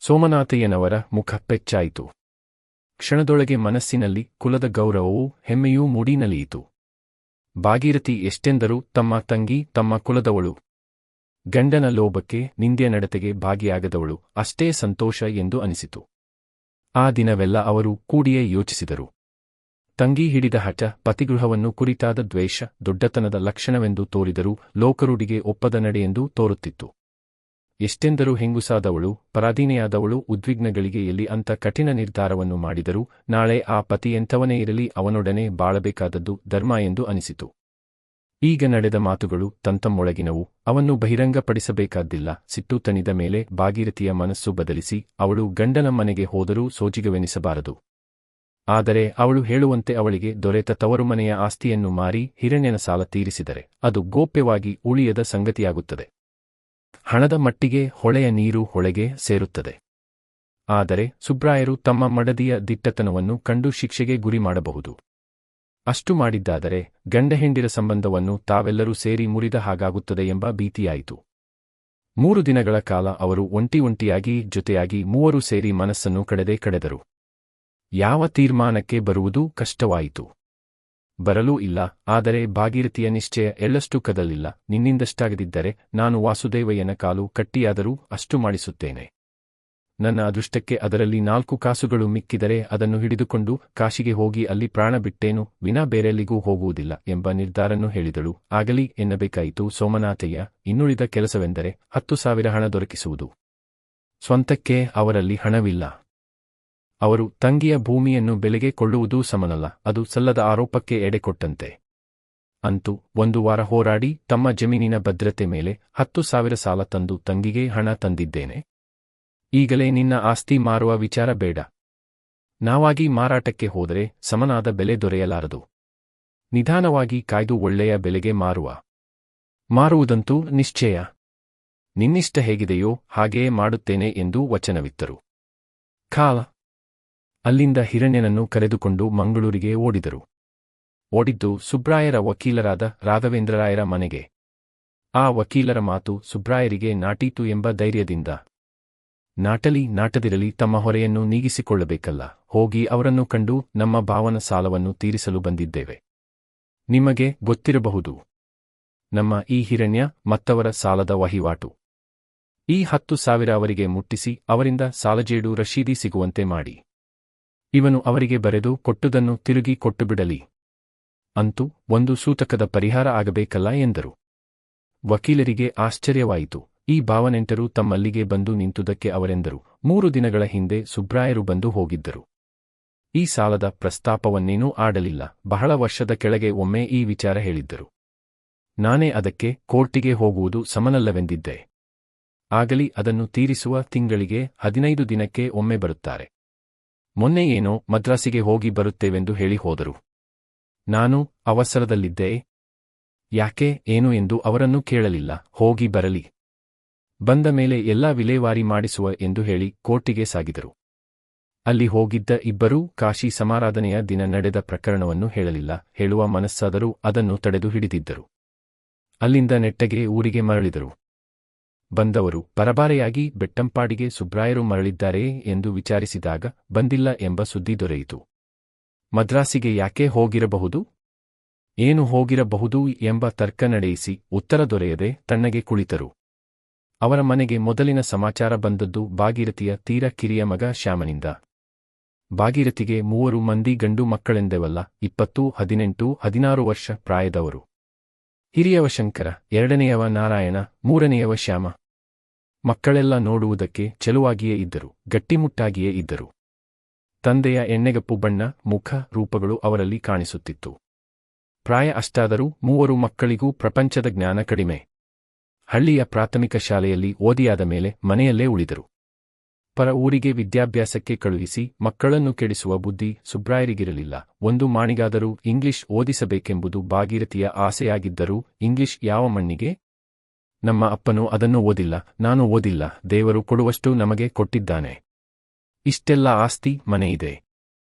ಸೋಮನಾಥಯ್ಯನವರ ಮುಖ ಪೆಚ್ಚಾಯಿತು. ಕ್ಷಣದೊಳಗೆ ಮನಸ್ಸಿನಲ್ಲಿ ಕುಲದ ಗೌರವವೂ ಹೆಮ್ಮೆಯೂ ಮೂಡಿನಲಿಯಿತು. ಭಾಗೀರಥಿ ಎಷ್ಟೆಂದರೂ ತಮ್ಮ ತಂಗಿ, ತಮ್ಮ ಕುಲದವಳು. ಗಂಡನ ಲೋಭಕ್ಕೆ, ನಿಂದ್ಯ ನಡತೆಗೆ ಭಾಗಿಯಾಗದವಳು, ಅಷ್ಟೇ ಸಂತೋಷ ಎಂದು ಅನಿಸಿತು. ಆ ದಿನವೆಲ್ಲ ಅವರು ಕೂಡಿಯೇ ಯೋಚಿಸಿದರು. ತಂಗಿ ಹಿಡಿದ ಹಠ, ಪತಿಗೃಹವನ್ನು ಕುರಿತಾದ ದ್ವೇಷ ದೊಡ್ಡತನದ ಲಕ್ಷಣವೆಂದು ತೋರಿದರೂ ಲೋಕರೂಢಿಗೆ ಒಪ್ಪದ ನಡೆಯೆಂದು ತೋರುತ್ತಿತ್ತು. ಎಷ್ಟೆಂದರೂ ಹೆಂಗುಸಾದವಳು, ಪರಾಧೀನೆಯಾದವಳು ಉದ್ವಿಗ್ನಗಳಿಗೆ ಎಲ್ಲಿ ಅಂತ ಕಠಿಣ ನಿರ್ಧಾರವನ್ನು ಮಾಡಿದರೂ ನಾಳೆ ಆ ಪತಿ ಎಂಥವನೇ ಇರಲಿ ಅವನೊಡನೆ ಬಾಳಬೇಕಾದದ್ದು ಧರ್ಮ ಎಂದು ಅನಿಸಿತು. ಈಗ ನಡೆದ ಮಾತುಗಳು ತಂತಮ್ಮೊಳಗಿನವು, ಅವನ್ನು ಬಹಿರಂಗಪಡಿಸಬೇಕಾದ್ದಿಲ್ಲ. ಸಿಟ್ಟು ತಣಿದ ಮೇಲೆ ಭಾಗೀರಥಿಯ ಮನಸ್ಸು ಬದಲಿಸಿ ಅವಳು ಗಂಡನ ಮನೆಗೆ ಹೋದರೂ ಸೋಜಿಗವೆನಿಸಬಾರದು. ಆದರೆ ಅವಳು ಹೇಳುವಂತೆ ಅವಳಿಗೆ ದೊರೆತ ತವರುಮನೆಯ ಆಸ್ತಿಯನ್ನು ಮಾರಿ ಹಿರಣ್ಯನ ಸಾಲ ತೀರಿಸಿದರೆ ಅದು ಗೋಪ್ಯವಾಗಿ ಉಳಿಯದ ಸಂಗತಿಯಾಗುತ್ತದೆ. ಹಣದ ಮಟ್ಟಿಗೆ ಹೊಳೆಯ ನೀರು ಹೊಳೆಗೆ ಸೇರುತ್ತದೆ. ಆದರೆ ಸುಬ್ರಾಯರು ತಮ್ಮ ಮಡದಿಯ ದಿಟ್ಟತನವನ್ನು ಕಂಡು ಶಿಕ್ಷೆಗೆ ಗುರಿ ಮಾಡಬಹುದು. ಅಷ್ಟು ಮಾಡಿದ್ದಾದರೆ ಗಂಡ ಹೆಂಡಿರ ಸಂಬಂಧವನ್ನು ತಾವೆಲ್ಲರೂ ಸೇರಿ ಮುರಿದ ಹಾಗಾಗುತ್ತದೆ ಎಂಬ ಭೀತಿಯಾಯಿತು. 3 ದಿನಗಳ ಕಾಲ ಅವರು ಒಂಟಿಯಾಗಿ ಜೊತೆಯಾಗಿ ಮೂವರು ಸೇರಿ ಮನಸ್ಸನ್ನು ಕಡೆದರು. ಯಾವ ತೀರ್ಮಾನಕ್ಕೆ ಬರುವುದೂ ಕಷ್ಟವಾಯಿತು. ಬರಲೂ ಇಲ್ಲ. ಆದರೆ ಭಾಗೀರಥಿಯ ನಿಶ್ಚಯ ಎಳ್ಳಷ್ಟು ಕದಲಿಲ್ಲ. ನಿನ್ನಿಂದಷ್ಟಾಗದಿದ್ದರೆ ನಾನು ವಾಸುದೇವಯ್ಯನ ಕಾಲು ಕಟ್ಟಿಯಾದರೂ ಅಷ್ಟು ಮಾಡಿಸುತ್ತೇನೆ. ನನ್ನ ಅದೃಷ್ಟಕ್ಕೆ ಅದರಲ್ಲಿ 4 ಕಾಸುಗಳು ಮಿಕ್ಕಿದರೆ ಅದನ್ನು ಹಿಡಿದುಕೊಂಡು ಕಾಶಿಗೆ ಹೋಗಿ ಅಲ್ಲಿ ಪ್ರಾಣ ಬಿಟ್ಟೇನು ವಿನಾ ಬೇರೆಲ್ಲಿಗೂ ಹೋಗುವುದಿಲ್ಲ ಎಂಬ ನಿರ್ಧಾರನ್ನು ಹೇಳಿದಳು. ಆಗಲಿ ಎನ್ನಬೇಕಾಯಿತು ಸೋಮನಾಥಯ್ಯ. ಇನ್ನುಳಿದ ಕೆಲಸವೆಂದರೆ 10,000 ಹಣ ದೊರಕಿಸುವುದು. ಸ್ವಂತಕ್ಕೆ ಅವರಲ್ಲಿ ಹಣವಿಲ್ಲ. ಅವರು ತಂಗಿಯ ಭೂಮಿಯನ್ನು ಬೆಲೆಗೆ ಕೊಳ್ಳುವುದೂ ಸಮನಲ್ಲ. ಅದು ಸಲ್ಲದ ಆರೋಪಕ್ಕೆ ಎಡೆಕೊಟ್ಟಂತೆ. ಅಂತೂ 1 ವಾರ ಹೋರಾಡಿ ತಮ್ಮ ಜಮೀನಿನ ಭದ್ರತೆ ಮೇಲೆ 10,000 ಸಾಲ ತಂದು ತಂಗಿಗೆ ಹಣ ತಂದಿದ್ದೇನೆ. ಈಗಲೇ ನಿನ್ನ ಆಸ್ತಿ ಮಾರುವ ವಿಚಾರ ಬೇಡ. ನಾವಾಗಿ ಮಾರಾಟಕ್ಕೆ ಹೋದರೆ ಸಮನಾದ ಬೆಲೆ ದೊರೆಯಲಾರದು. ನಿಧಾನವಾಗಿ ಕಾಯ್ದು ಒಳ್ಳೆಯ ಬೆಲೆಗೆ ಮಾರುವುದಂತೂ ನಿಶ್ಚಯ. ನಿನ್ನಿಷ್ಟ ಹೇಗಿದೆಯೋ ಹಾಗೆಯೇ ಮಾಡುತ್ತೇನೆ ಎಂದು ವಚನವಿತ್ತರು. ಕಾಲ ಅಲ್ಲಿಂದ ಹಿರಣ್ಯನನ್ನು ಕರೆದುಕೊಂಡು ಮಂಗಳೂರಿಗೆ ಓಡಿದರು. ಓಡಿದ್ದು ಸುಬ್ರಾಯರ ವಕೀಲರಾದ ರಾಘವೇಂದ್ರರಾಯರ ಮನೆಗೆ. ಆ ವಕೀಲರ ಮಾತು ಸುಬ್ರಾಯರಿಗೆ ನಾಟೀತು ಎಂಬ ಧೈರ್ಯದಿಂದ. ನಾಟಲಿ ನಾಟದಿರಲಿ ತಮ್ಮ ಹೊರೆಯನ್ನು ನೀಗಿಸಿಕೊಳ್ಳಬೇಕಲ್ಲ. ಹೋಗಿ ಅವರನ್ನು ಕಂಡು ನಮ್ಮ ಭಾವನ ಸಾಲವನ್ನು ತೀರಿಸಲು ಬಂದಿದ್ದೇವೆ. ನಿಮಗೆ ಗೊತ್ತಿರಬಹುದು ನಮ್ಮ ಈ ಹಿರಣ್ಯ ಮತ್ತವರ ಸಾಲದ ವಹಿವಾಟು. ಈ 10,000 ಅವರಿಗೆ ಮುಟ್ಟಿಸಿ ಅವರಿಂದ ಸಾಲಜೇಡು ರಶೀದಿ ಸಿಗುವಂತೆ ಮಾಡಿ. ಇವನು ಅವರಿಗೆ ಬರೆದು ಕೊಟ್ಟುದನ್ನು ತಿರುಗಿ ಕೊಟ್ಟುಬಿಡಲಿ. ಅಂತೂ ಒಂದು ಸೂತಕದ ಪರಿಹಾರ ಆಗಬೇಕಲ್ಲ ಎಂದರು. ವಕೀಲರಿಗೆ ಆಶ್ಚರ್ಯವಾಯಿತು. ಈ ಭಾವನೆಂಟರು ತಮ್ಮಲ್ಲಿಗೆ ಬಂದು ನಿಂತುದಕ್ಕೆ ಅವರೆಂದರು. 3 ದಿನಗಳ ಹಿಂದೆ ಸುಬ್ರಾಯರು ಬಂದು ಹೋಗಿದ್ದರು. ಈ ಸಾಲದ ಪ್ರಸ್ತಾಪವನ್ನೇನೂ ಆಡಲಿಲ್ಲ. ಬಹಳ ವರ್ಷದ ಕೆಳಗೆ ಒಮ್ಮೆ ಈ ವಿಚಾರ ಹೇಳಿದ್ದರು. ನಾನೇ ಅದಕ್ಕೆ ಕೋರ್ಟಿಗೆ ಹೋಗುವುದು ಸಮನಲ್ಲವೆಂದಿದ್ದೆ. ಆಗಲಿ ಅದನ್ನು ತೀರಿಸುವ ತಿಂಗಳಿಗೆ 15 ದಿನಕ್ಕೆ ಒಮ್ಮೆ ಬರುತ್ತಾರೆ. ಮೊನ್ನೆ ಏನೋ ಮದ್ರಾಸಿಗೆ ಹೋಗಿ ಬರುತ್ತೇವೆಂದು ಹೇಳಿ ಹೋದರು. ನಾನು ಅವಸರದಲ್ಲಿದ್ದೆ. ಯಾಕೆ ಏನು ಎಂದು ಅವರನ್ನು ಕೇಳಲಿಲ್ಲ. ಹೋಗಿ ಬರಲಿ. ಬಂದ ಮೇಲೆ ಎಲ್ಲ ವಿಲೇವಾರಿ ಮಾಡಿಸುವ ಎಂದು ಹೇಳಿ ಕೋರ್ಟಿಗೆ ಸಾಗಿದರು. ಅಲ್ಲಿ ಹೋಗಿದ್ದ ಇಬ್ಬರೂ ಕಾಶಿ ಸಮಾರಾಧನೆಯ ದಿನ ನಡೆದ ಪ್ರಕರಣವನ್ನು ಹೇಳಲಿಲ್ಲ. ಹೇಳುವ ಮನಸ್ಸಾದರೂ ಅದನ್ನು ತಡೆದು ಹಿಡಿದಿದ್ದರು. ಅಲ್ಲಿಂದ ನೆಟ್ಟಗೆ ಊರಿಗೆ ಮರಳಿದರು. ಬಂದವರು ಪರಬಾರೆಯಾಗಿ ಬೆಟ್ಟಂಪಾಡಿಗೆ ಸುಬ್ರಾಯರು ಮರಳಿದ್ದಾರೆಯೇ ಎಂದು ವಿಚಾರಿಸಿದಾಗ ಬಂದಿಲ್ಲ ಎಂಬ ಸುದ್ದಿ ದೊರೆಯಿತು. ಮದ್ರಾಸಿಗೆ ಯಾಕೆ ಹೋಗಿರಬಹುದು, ಏನು ಹೋಗಿರಬಹುದು ಎಂಬ ತರ್ಕ ನಡೆಯಿಸಿ ಉತ್ತರ ದೊರೆಯದೆ ತಣ್ಣಗೆ ಕುಳಿತರು. ಅವರ ಮನೆಗೆ ಮೊದಲಿನ ಸಮಾಚಾರ ಬಂದದ್ದು ಭಾಗೀರಥಿಯ ತೀರ ಕಿರಿಯ ಮಗ ಶ್ಯಾಮನಿಂದ. ಭಾಗೀರಥಿಗೆ 3 ಮಂದಿ ಗಂಡು ಮಕ್ಕಳೆಂದೆವಲ್ಲ. 20, 18, 16 ವರ್ಷ ಪ್ರಾಯದವರು. ಹಿರಿಯವ ಶಂಕರ, 2ನೆಯವ ನಾರಾಯಣ, 3ನೆಯವ ಶ್ಯಾಮ. ಮಕ್ಕಳೆಲ್ಲ ನೋಡುವುದಕ್ಕೆ ಚೆಲುವಾಗಿಯೇ ಇದ್ದರು, ಗಟ್ಟಿಮುಟ್ಟಾಗಿಯೇ ಇದ್ದರು. ತಂದೆಯ ಎಣ್ಣೆಗಪ್ಪು ಬಣ್ಣ, ಮುಖ, ರೂಪಗಳು ಅವರಲ್ಲಿ ಕಾಣಿಸುತ್ತಿತ್ತು. ಪ್ರಾಯ ಅಷ್ಟಾದರೂ 3 ಮಕ್ಕಳಿಗೂ ಪ್ರಪಂಚದ ಜ್ಞಾನ ಕಡಿಮೆ. ಹಳ್ಳಿಯ ಪ್ರಾಥಮಿಕ ಶಾಲೆಯಲ್ಲಿ ಓದಿಯಾದ ಮೇಲೆ ಮನೆಯಲ್ಲೇ ಉಳಿದರು. ಪರ ಊರಿಗೆ ವಿದ್ಯಾಭ್ಯಾಸಕ್ಕೆ ಕಳುಹಿಸಿ ಮಕ್ಕಳನ್ನು ಕೆಡಿಸುವ ಬುದ್ಧಿ ಸುಬ್ರಾಯರಿಗಿರಲಿಲ್ಲ. 1 ಮಾಣಿಗಾದರೂ ಇಂಗ್ಲಿಷ್ ಓದಿಸಬೇಕೆಂಬುದು ಭಾಗೀರಥಿಯ ಆಸೆಯಾಗಿದ್ದರೂ ಇಂಗ್ಲಿಷ್ ಯಾವ ಮಣ್ಣಿಗೆ? ನಮ್ಮ ಅಪ್ಪನು ಅದನ್ನು ಓದಿಲ್ಲ, ನಾನು ಓದಿಲ್ಲ, ದೇವರು ಕೊಡುವಷ್ಟು ನಮಗೆ ಕೊಟ್ಟಿದ್ದಾನೆ. ಇಷ್ಟೆಲ್ಲ ಆಸ್ತಿ ಮನೆಯಿದೆ.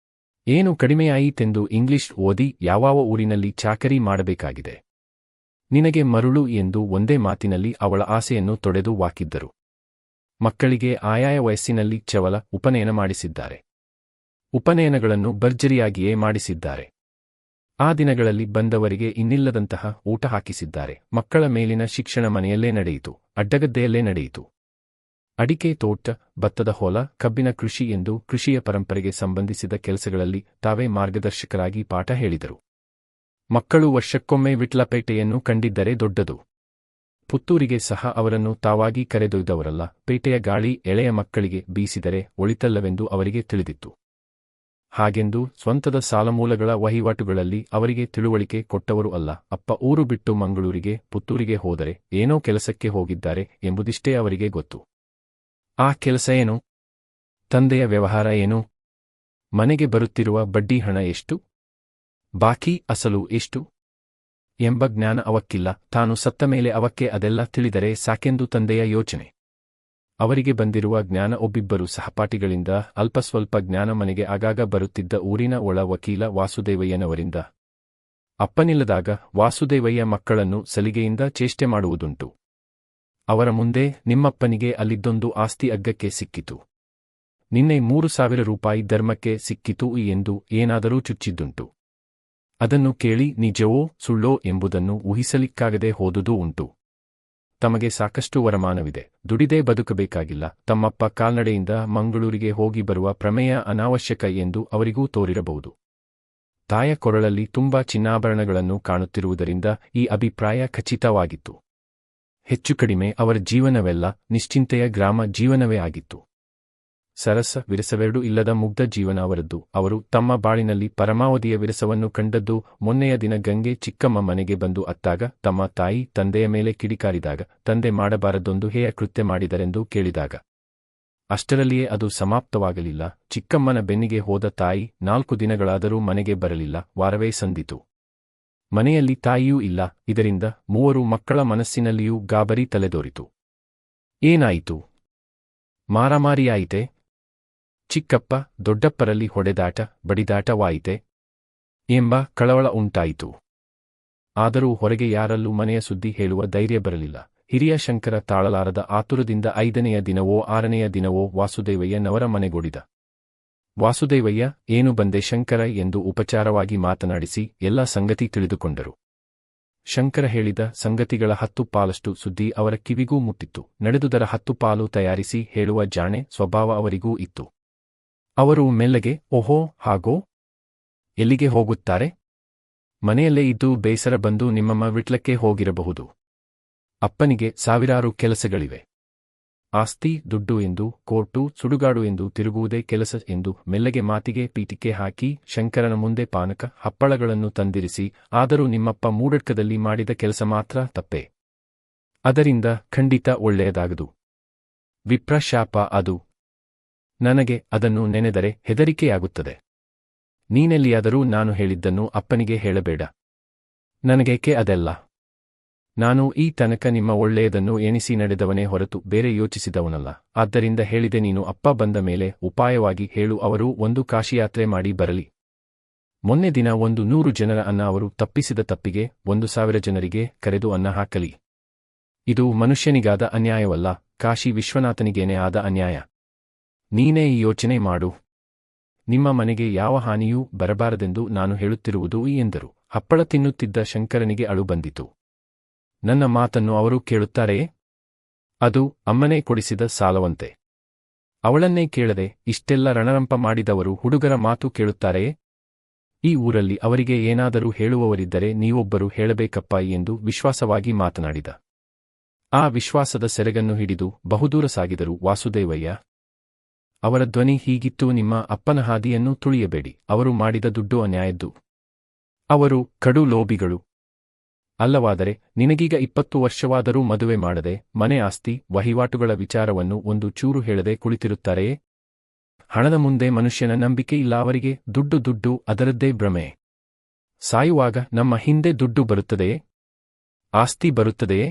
ಏನು ಕಡಿಮೆಯಾಯಿತೆಂದು ಇಂಗ್ಲಿಷ್ ಓದಿ ಯಾವಾವ ಊರಿನಲ್ಲಿ ಚಾಕರಿ ಮಾಡಬೇಕಾಗಿದೆ. ನಿನಗೆ ಮರುಳು ಎಂದು ಒಂದೇ ಮಾತಿನಲ್ಲಿ ಅವಳ ಆಸೆಯನ್ನು ತೊಡೆದು ವಾಕಿದ್ದರು. ಮಕ್ಕಳಿಗೆ ಆಯಾಯ ವಯಸ್ಸಿನಲ್ಲಿ ಚವಲ ಉಪನಯನ ಮಾಡಿಸಿದ್ದಾರೆ. ಉಪನಯನಗಳನ್ನು ಭರ್ಜರಿಯಾಗಿಯೇ ಮಾಡಿಸಿದ್ದಾರೆ. ಆ ದಿನಗಳಲ್ಲಿ ಬಂದವರಿಗೆ ಇನ್ನಿಲ್ಲದಂತಹ ಊಟ ಹಾಕಿಸಿದ್ದಾರೆ. ಮಕ್ಕಳ ಮೇಲಿನ ಶಿಕ್ಷಣ ಮನೆಯಲ್ಲೇ ನಡೆಯಿತು, ಅಡ್ಡಗದ್ದೆಯಲ್ಲೇ ನಡೆಯಿತು. ಅಡಿಕೆ ತೋಟ, ಭತ್ತದ ಹೊಲ, ಕಬ್ಬಿನ ಕೃಷಿ ಎಂದು ಕೃಷಿಯ ಪರಂಪರೆಗೆ ಸಂಬಂಧಿಸಿದ ಕೆಲಸಗಳಲ್ಲಿ ತಾವೇ ಮಾರ್ಗದರ್ಶಕರಾಗಿ ಪಾಠ ಹೇಳಿದರು. ಮಕ್ಕಳು ವರ್ಷಕ್ಕೊಮ್ಮೆ ವಿಟ್ಲಪೇಟೆಯನ್ನು ಕಂಡಿದ್ದರೆ ದೊಡ್ಡದು. ಪುತ್ತೂರಿಗೆ ಸಹ ಅವರನ್ನು ತಾವಾಗಿ ಕರೆದೊಯ್ದವರಲ್ಲ. ಪೇಟೆಯ ಗಾಳಿ ಎಳೆಯ ಮಕ್ಕಳಿಗೆ ಬೀಸಿದರೆ ಒಳಿತಲ್ಲವೆಂದು ಅವರಿಗೆ ತಿಳಿದಿತ್ತು. ಹಾಗೆಂದು ಸ್ವಂತದ ಸಾಲಮೂಲಗಳ ವಹಿವಾಟುಗಳಲ್ಲಿ ಅವರಿಗೆ ತಿಳುವಳಿಕೆ ಕೊಟ್ಟವರು ಅಲ್ಲ. ಅಪ್ಪ ಊರು ಬಿಟ್ಟು ಮಂಗಳೂರಿಗೆ, ಪುತ್ತೂರಿಗೆ ಹೋದರೆ ಏನೋ ಕೆಲಸಕ್ಕೆ ಹೋಗಿದ್ದಾರೆ ಎಂಬುದಿಷ್ಟೇ ಅವರಿಗೆ ಗೊತ್ತು. ಆ ಕೆಲಸ ಏನು? ತಂದೆಯ ವ್ಯವಹಾರ ಏನು? ಮನೆಗೆ ಬರುತ್ತಿರುವ ಬಡ್ಡಿ ಹಣ ಎಷ್ಟು? ಬಾಕಿ ಅಸಲು ಎಷ್ಟು? ಎಂಬ ಜ್ಞಾನ ಅವಕ್ಕಿಲ್ಲ. ತಾನು ಸತ್ತ ಮೇಲೆ ಅವಕ್ಕೆ ಅದೆಲ್ಲ ತಿಳಿದರೆ ಸಾಕೆಂದು ತಂದೆಯ ಯೋಚನೆ. ಅವರಿಗೆ ಬಂದಿರುವ ಜ್ಞಾನ ಒಬ್ಬಿಬ್ಬರು ಸಹಪಾಠಿಗಳಿಂದ, ಅಲ್ಪಸ್ವಲ್ಪ ಜ್ಞಾನ ಮನೆಗೆ ಆಗಾಗ ಬರುತ್ತಿದ್ದ ಊರಿನ ಒಳ ವಕೀಲ ವಾಸುದೇವಯ್ಯನವರಿಂದ. ಅಪ್ಪನಿಲ್ಲದಾಗ ವಾಸುದೇವಯ್ಯ ಮಕ್ಕಳನ್ನು ಸಲಿಗೆಯಿಂದ ಚೇಷ್ಟೆ ಮಾಡುವುದುಂಟು. ಅವರ ಮುಂದೆ, ನಿಮ್ಮಪ್ಪನಿಗೆ ಅಲ್ಲಿದ್ದೊಂದು ಆಸ್ತಿ ಅಗ್ಗಕ್ಕೆ ಸಿಕ್ಕಿತು, ನಿನ್ನೆ 3,000 ರೂಪಾಯಿ ಧರ್ಮಕ್ಕೆ ಸಿಕ್ಕಿತು ಎಂದು ಏನಾದರೂ ಚುಚ್ಚಿದ್ದುಂಟು. ಅದನ್ನು ಕೇಳಿ ನಿಜವೋ ಸುಳ್ಳೋ ಎಂಬುದನ್ನು ಊಹಿಸಲಿಕ್ಕಾಗದೆ ಹೋದುದೂ ಉಂಟು. ತಮಗೆ ಸಾಕಷ್ಟು ವರಮಾನವಿದೆ, ದುಡಿದೇ ಬದುಕಬೇಕಾಗಿಲ್ಲ, ತಮ್ಮಪ್ಪ ಕಾಲ್ನಡೆಯಿಂದ ಮಂಗಳೂರಿಗೆ ಹೋಗಿ ಬರುವ ಪ್ರಮೇಯ ಅನಾವಶ್ಯಕ ಎಂದು ಅವರಿಗೂ ತೋರಿರಬಹುದು. ತಾಯ ಕೊರಳಲ್ಲಿ ತುಂಬಾ ಚಿನ್ನಾಭರಣಗಳನ್ನು ಕಾಣುತ್ತಿರುವುದರಿಂದ ಈ ಅಭಿಪ್ರಾಯ ಖಚಿತವಾಗಿತ್ತು. ಹೆಚ್ಚು ಕಡಿಮೆ ಅವರ ಜೀವನವೆಲ್ಲ ನಿಶ್ಚಿಂತೆಯ ಗ್ರಾಮ ಜೀವನವೇ ಆಗಿತ್ತು. ಸರಸ ವಿರಸವೆರಡೂ ಇಲ್ಲದ ಮುಗ್ಧ ಜೀವನ ಅವರದ್ದು. ಅವರು ತಮ್ಮ ಬಾಳಿನಲ್ಲಿ ಪರಮಾವಧಿಯ ವಿರಸವನ್ನು ಕಂಡದ್ದು ಮೊನ್ನೆಯ ದಿನ ಗಂಗೆ ಚಿಕ್ಕಮ್ಮ ಮನೆಗೆ ಬಂದು ಅತ್ತಾಗ, ತಮ್ಮ ತಾಯಿ ತಂದೆಯ ಮೇಲೆ ಕಿಡಿಕಾರಿದಾಗ, ತಂದೆ ಮಾಡಬಾರದೊಂದು ಹೇಯ ಕೃತ್ಯ ಮಾಡಿದರೆಂದು ಕೇಳಿದಾಗ. ಅಷ್ಟರಲ್ಲಿಯೇ ಅದು ಸಮಾಪ್ತವಾಗಲಿಲ್ಲ. ಚಿಕ್ಕಮ್ಮನ ಬೆನ್ನಿಗೆ ಹೋದ ತಾಯಿ 4 ದಿನಗಳಾದರೂ ಮನೆಗೆ ಬರಲಿಲ್ಲ. ವಾರವೇ ಸಂದಿತು. ಮನೆಯಲ್ಲಿ ತಾಯಿಯೂ ಇಲ್ಲ. ಇದರಿಂದ 3 ಮಕ್ಕಳ ಮನಸ್ಸಿನಲ್ಲಿಯೂ ಗಾಬರಿ ತಲೆದೋರಿತು. ಏನಾಯಿತು? ಮಾರಾಮಾರಿಯಾಯಿತೆ? ಚಿಕ್ಕಪ್ಪ ದೊಡ್ಡಪ್ಪರಲ್ಲಿ ಹೊಡೆದಾಟ ಬಡಿದಾಟವಾಯಿತೆ ಎಂಬ ಕಳವಳ ಉಂಟಾಯಿತು. ಆದರೂ ಹೊರಗೆ ಯಾರಲ್ಲೂ ಮನೆಯ ಸುದ್ದಿ ಹೇಳುವ ಧೈರ್ಯ ಬರಲಿಲ್ಲ. ಹಿರಿಯ ಶಂಕರ ತಾಳಲಾರದ ಆತುರದಿಂದ 5ನೆಯ ದಿನವೋ 6ನೆಯ ದಿನವೋ ವಾಸುದೇವಯ್ಯನವರ ಮನೆಗೊಡಿದ. ವಾಸುದೇವಯ್ಯ, ಏನು ಬಂದೆ ಶಂಕರ ಎಂದು ಉಪಚಾರವಾಗಿ ಮಾತನಾಡಿಸಿ ಎಲ್ಲ ಸಂಗತಿ ತಿಳಿದುಕೊಂಡರು. ಶಂಕರ ಹೇಳಿದ ಸಂಗತಿಗಳ 10 ಪಾಲಷ್ಟು ಸುದ್ದಿ ಅವರ ಕಿವಿಗೂ ಮುಟ್ಟಿತ್ತು. ನಡೆದುದರ 10 ಪಾಲು ತಯಾರಿಸಿ ಹೇಳುವ ಜಾಣೆ ಸ್ವಭಾವ ಅವರಿಗೂ ಇತ್ತು. ಅವರು ಮೆಲ್ಲಗೆ, ಓಹೋ ಹಾಗೋ, ಎಲ್ಲಿಗೆ ಹೋಗುತ್ತಾರೆ? ಮನೆಯಲ್ಲೇ ಇದ್ದು ಬೇಸರ ಬಂದು ನಿಮ್ಮಮ್ಮ ವಿಟ್ಲಕ್ಕೆ ಹೋಗಿರಬಹುದು. ಅಪ್ಪನಿಗೆ ಸಾವಿರಾರು ಕೆಲಸಗಳಿವೆ. ಆಸ್ತಿ ದುಡ್ಡು ಎಂದು, ಕೋರ್ಟು ಸುಡುಗಾಡು ಎಂದು ತಿರುಗುವುದೇ ಕೆಲಸ ಎಂದು ಮೆಲ್ಲಗೆ ಮಾತಿಗೆ ಪೀಠಿಕೆ ಹಾಕಿ ಶಂಕರನ ಮುಂದೆ ಪಾನಕ ಹಪ್ಪಳಗಳನ್ನು ತಂದಿರಿಸಿ, ಆದರೂ ನಿಮ್ಮಪ್ಪ ಮೂಡಡ್ಕದಲ್ಲಿ ಮಾಡಿದ ಕೆಲಸ ಮಾತ್ರ ತಪ್ಪೆ. ಅದರಿಂದ ಖಂಡಿತ ಒಳ್ಳೆಯದಾಗದು. ವಿಪ್ರಶಾಪ ಅದು. ನನಗೆ ಅದನ್ನು ನೆನೆದರೆ ಹೆದರಿಕೆಯಾಗುತ್ತದೆ. ನೀನೆಲ್ಲಿಯಾದರೂ ನಾನು ಹೇಳಿದ್ದನ್ನು ಅಪ್ಪನಿಗೆ ಹೇಳಬೇಡ. ನನಗೇಕೆ ಅದೆಲ್ಲ? ನಾನು ಈ ತನಕ ನಿಮ್ಮ ಒಳ್ಳೆಯದನ್ನು ಎಣಿಸಿ ನಡೆದವನೇ ಹೊರತು ಬೇರೆ ಯೋಚಿಸಿದವನಲ್ಲ. ಆದ್ದರಿಂದ ಹೇಳಿದೆ, ನೀನು ಅಪ್ಪ ಬಂದ ಮೇಲೆ ಉಪಾಯವಾಗಿ ಹೇಳು, ಅವರು ಒಂದು ಕಾಶಿಯಾತ್ರೆ ಮಾಡಿ ಬರಲಿ. ಮೊನ್ನೆ ದಿನ 100 ಜನರ ಅನ್ನ ಅವರು ತಪ್ಪಿಸಿದ ತಪ್ಪಿಗೆ 1,000 ಜನರಿಗೆ ಕರೆದು ಅನ್ನ ಹಾಕಲಿ. ಇದು ಮನುಷ್ಯನಿಗಾದ ಅನ್ಯಾಯವಲ್ಲ, ಕಾಶಿ ವಿಶ್ವನಾಥನಿಗೇನೇ ಆದ ಅನ್ಯಾಯ. ನೀನೇ ಈ ಯೋಚನೆ ಮಾಡು. ನಿಮ್ಮ ಮನೆಗೆ ಯಾವ ಹಾನಿಯೂ ಬರಬಾರದೆಂದು ನಾನು ಹೇಳುತ್ತಿರುವುದು ಎಂದರು. ಹಪ್ಪಳ ತಿನ್ನುತ್ತಿದ್ದ ಶಂಕರನಿಗೆ ಅಳು ಬಂದಿತು. ನನ್ನ ಮಾತನ್ನು ಅವರು ಕೇಳುತ್ತಾರೆಯೇ? ಅದು ಅಮ್ಮನೇ ಕೊಡಿಸಿದ ಸಾಲವಂತೆ. ಅವಳನ್ನೇ ಕೇಳದೆ ಇಷ್ಟೆಲ್ಲ ರಣರಂಪ ಮಾಡಿದವರು ಹುಡುಗರ ಮಾತು ಕೇಳುತ್ತಾರೆಯೇ? ಈ ಊರಲ್ಲಿ ಅವರಿಗೆ ಏನಾದರೂ ಹೇಳುವವರಿದ್ದರೆ ನೀವೊಬ್ಬರು ಹೇಳಬೇಕಪ್ಪ ಎಂದು ವಿಶ್ವಾಸವಾಗಿ ಮಾತನಾಡಿದ. ಆ ವಿಶ್ವಾಸದ ಸೆರಗನ್ನು ಹಿಡಿದು ಬಹುದೂರ ಸಾಗಿದರು ವಾಸುದೇವಯ್ಯ. ಅವರ ಧ್ವನಿ ಹೀಗಿತ್ತು, ನಿಮ್ಮ ಅಪ್ಪನ ಹಾದಿಯನ್ನು ತುಳಿಯಬೇಡಿ. ಅವರು ಮಾಡಿದ ದುಡ್ಡು ಅನ್ಯಾಯದ್ದು. ಅವರು ಕಡು ಲೋಭಿಗಳು. ಅಲ್ಲವಾದರೆ ನಿನಗೀಗ 20 ವರ್ಷವಾದರೂ ಮದುವೆ ಮಾಡದೆ ಮನೆ ಆಸ್ತಿ ವಹಿವಾಟುಗಳ ವಿಚಾರವನ್ನು ಒಂದು ಚೂರು ಹೇಳದೆ ಕುಳಿತಿರುತ್ತಾರೆಯೇ? ಹಣದ ಮುಂದೆ ಮನುಷ್ಯನ ನಂಬಿಕೆ ಇಲ್ಲ ಅವರಿಗೆ. ದುಡ್ಡು ಅದರದ್ದೇ ಭ್ರಮೆ. ಸಾಯುವಾಗ ನಮ್ಮ ಹಿಂದೆ ದುಡ್ಡು ಬರುತ್ತದೆಯೇ? ಆಸ್ತಿ ಬರುತ್ತದೆಯೇ?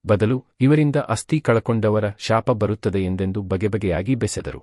ಬದಲು ಇವರಿಂದ ಆಸ್ತಿ ಕಳಕೊಂಡವರ ಶಾಪ ಬರುತ್ತದೆ ಎಂದೆಂದು ಬಗೆಬಗೆಯಾಗಿ ಬೆಸೆದರು.